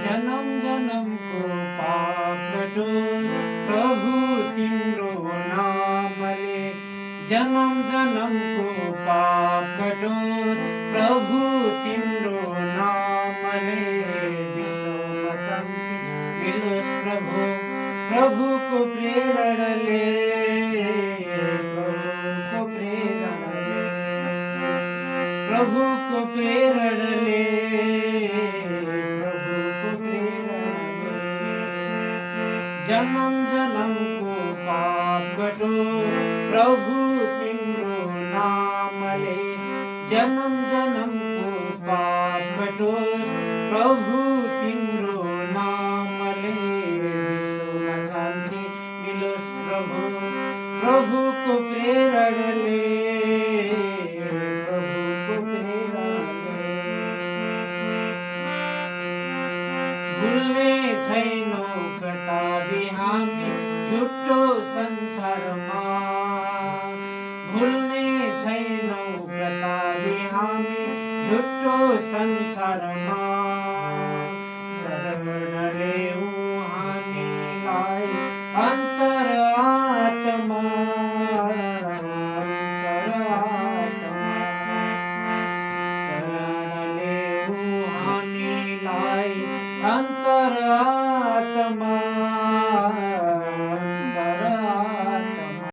जन्म जन्मको पाप कटोस् प्रभु तिम्रो नामले। जन्म जन्मको पाप कटोस् प्रभु तिम्रो नामले। विश्वमा शान्ति मिलोस् प्रभु प्रभुको प्रेरणले। प्रभुको प्रेरणले प्रभुको प्रेरणले प्रभुको प्रेरणले। जन्म जन्मको पाप कटोस् प्रभु तिम्रो नामले। जन्म जन्मको पाप कटोस् प्रभु तिम्रो नामले। विश्वमा शान्ति मिलोस् प्रभु प्रभुको प्रेरणले। प्रभुको प्रेरणले। भुल्ने छैनौँ कताबी हामी झुटो संसारमा। भुल्ने छैनौँ कताबी हामी झुटो संसारमा। शरण लेऊ हामीलाई अन्तरात्मा। अन्तरात्मा शरण लेऊ हामीलाई